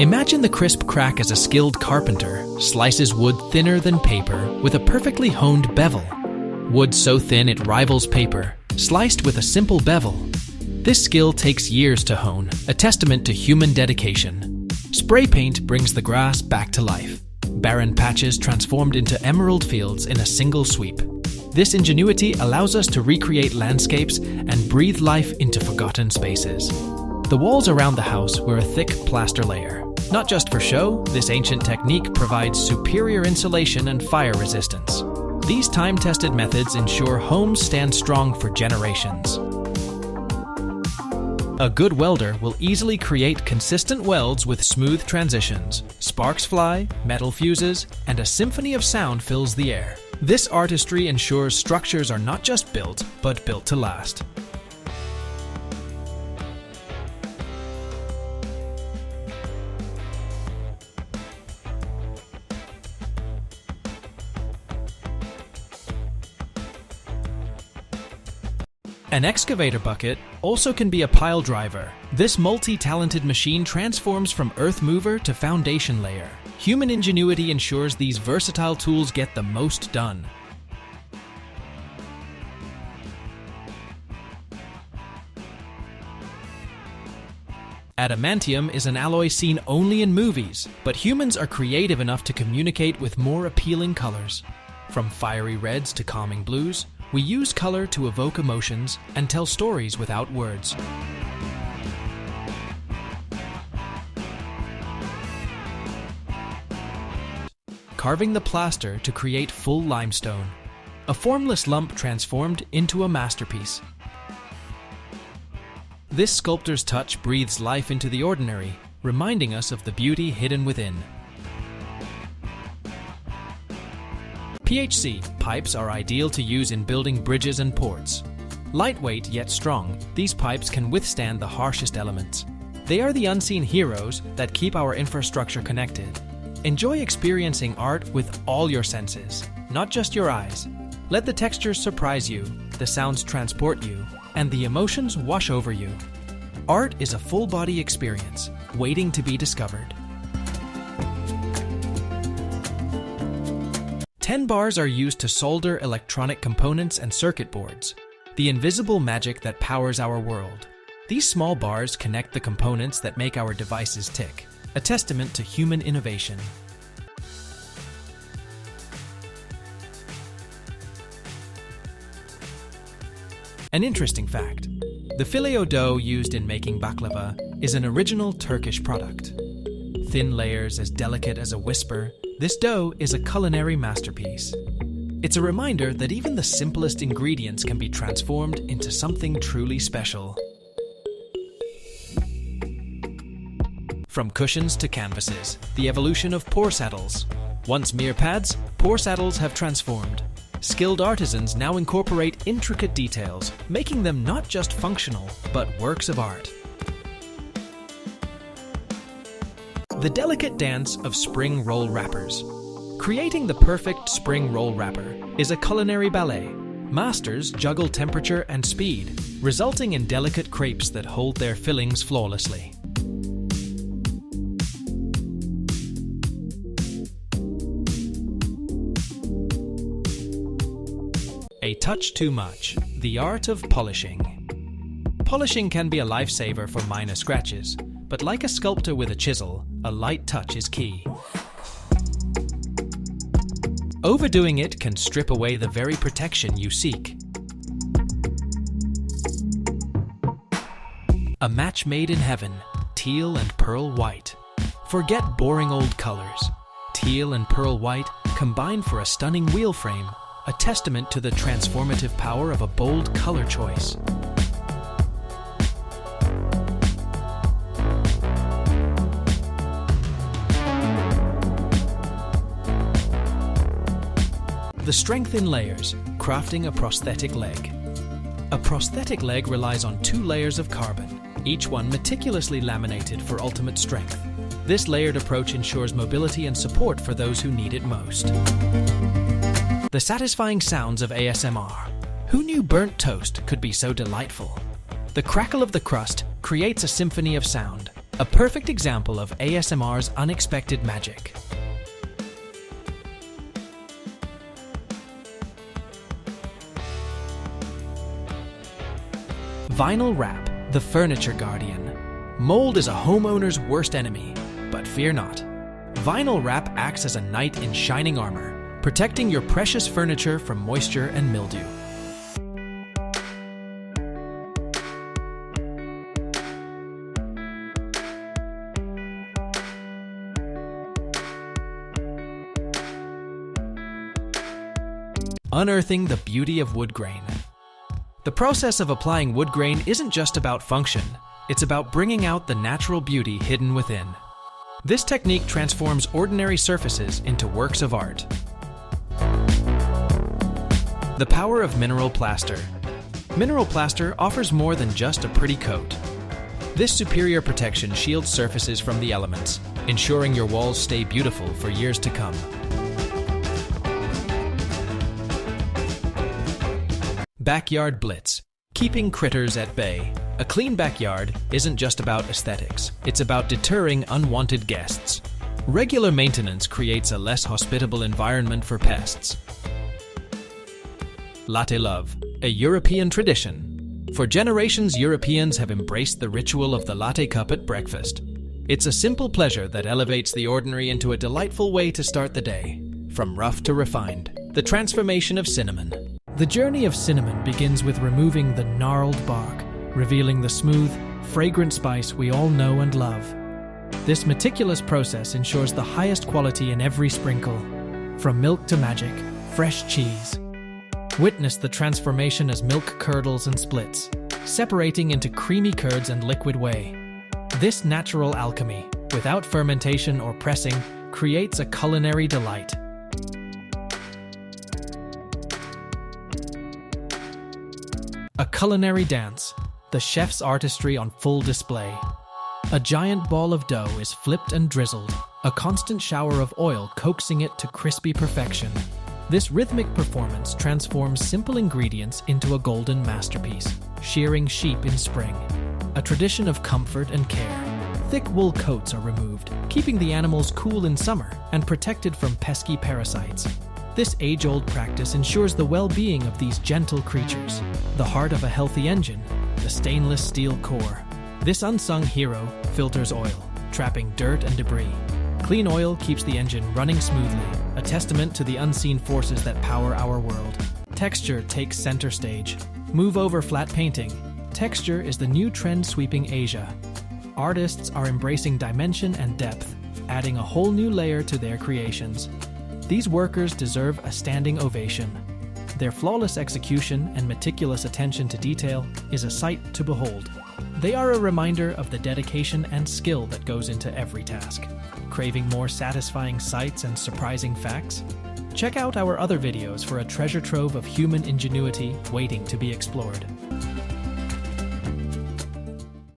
Imagine the crisp crack as a skilled carpenter slices wood thinner than paper with a perfectly honed bevel. Wood so thin it rivals paper, sliced with a simple bevel. This skill takes years to hone, a testament to human dedication. Spray paint brings the grass back to life. Barren patches transformed into emerald fields in a single sweep. This ingenuity allows us to recreate landscapes and breathe life into forgotten spaces. The walls around the house were a thick plaster layer. Not just for show, this ancient technique provides superior insulation and fire resistance. These time-tested methods ensure homes stand strong for generations. A good welder will easily create consistent welds with smooth transitions. Sparks fly, metal fuses, and a symphony of sound fills the air. This artistry ensures structures are not just built, but built to last. An excavator bucket also can be a pile driver. This multi-talented machine transforms from earth mover to foundation layer. Human ingenuity ensures these versatile tools get the most done. Adamantium is an alloy seen only in movies, but humans are creative enough to communicate with more appealing colors. From fiery reds to calming blues, we use color to evoke emotions and tell stories without words. Carving the plaster to create full limestone. A formless lump transformed into a masterpiece. This sculptor's touch breathes life into the ordinary, reminding us of the beauty hidden within. PHC pipes are ideal to use in building bridges and ports. Lightweight yet strong, these pipes can withstand the harshest elements. They are the unseen heroes that keep our infrastructure connected. Enjoy experiencing art with all your senses, not just your eyes. Let the textures surprise you, the sounds transport you, and the emotions wash over you. Art is a full-body experience, waiting to be discovered. 10 bars are used to solder electronic components and circuit boards, the invisible magic that powers our world. These small bars connect the components that make our devices tick, a testament to human innovation. An interesting fact: the filet dough used in making baklava is an original Turkish product. Thin layers as delicate as a whisper, this dough is a culinary masterpiece. It's a reminder that even the simplest ingredients can be transformed into something truly special. From cushions to canvases, the evolution of pour saddles. Once mere pads, pour saddles have transformed. Skilled artisans now incorporate intricate details, making them not just functional, but works of art. The delicate dance of spring roll wrappers. Creating the perfect spring roll wrapper is a culinary ballet. Masters juggle temperature and speed, resulting in delicate crepes that hold their fillings flawlessly. A touch too much. The art of polishing. Polishing can be a lifesaver for minor scratches, but like a sculptor with a chisel, a light touch is key. Overdoing it can strip away the very protection you seek. A match made in heaven, teal and pearl white. Forget boring old colors. Teal and pearl white combine for a stunning wheel frame, a testament to the transformative power of a bold color choice. The strength in layers, crafting a prosthetic leg. A prosthetic leg relies on 2 layers of carbon, each one meticulously laminated for ultimate strength. This layered approach ensures mobility and support for those who need it most. The satisfying sounds of ASMR. Who knew burnt toast could be so delightful? The crackle of the crust creates a symphony of sound, A perfect example of ASMR's unexpected magic. Vinyl wrap, the furniture guardian. Mold is a homeowner's worst enemy, but fear not. Vinyl wrap acts as a knight in shining armor, protecting your precious furniture from moisture and mildew. Unearthing the beauty of wood grain. The process of applying wood grain isn't just about function, it's about bringing out the natural beauty hidden within. This technique transforms ordinary surfaces into works of art. The power of mineral plaster. Mineral plaster offers more than just a pretty coat. This superior protection shields surfaces from the elements, ensuring your walls stay beautiful for years to come. Backyard blitz. Keeping critters at bay. A clean backyard isn't just about aesthetics, it's about deterring unwanted guests. Regular maintenance creates a less hospitable environment for pests. Latte love, a European tradition. For generations, Europeans have embraced the ritual of the latte cup at breakfast. It's a simple pleasure that elevates the ordinary into a delightful way to start the day. From rough to refined, the transformation of cinnamon. The journey of cinnamon begins with removing the gnarled bark, revealing the smooth, fragrant spice we all know and love. This meticulous process ensures the highest quality in every sprinkle, from milk to magic, fresh cheese. Witness the transformation as milk curdles and splits, separating into creamy curds and liquid whey. This natural alchemy, without fermentation or pressing, creates a culinary delight. A culinary dance, the chef's artistry on full display. A giant ball of dough is flipped and drizzled, a constant shower of oil coaxing it to crispy perfection. This rhythmic performance transforms simple ingredients into a golden masterpiece, shearing sheep in spring. A tradition of comfort and care. Thick wool coats are removed, keeping the animals cool in summer and protected from pesky parasites. This age-old practice ensures the well-being of these gentle creatures. The heart of a healthy engine, the stainless steel core. This unsung hero filters oil, trapping dirt and debris. Clean oil keeps the engine running smoothly, a testament to the unseen forces that power our world. Texture takes center stage. Move over flat painting. Texture is the new trend sweeping Asia. Artists are embracing dimension and depth, adding a whole new layer to their creations. These workers deserve a standing ovation. Their flawless execution and meticulous attention to detail is a sight to behold. They are a reminder of the dedication and skill that goes into every task. Craving more satisfying sights and surprising facts? Check out our other videos for a treasure trove of human ingenuity waiting to be explored.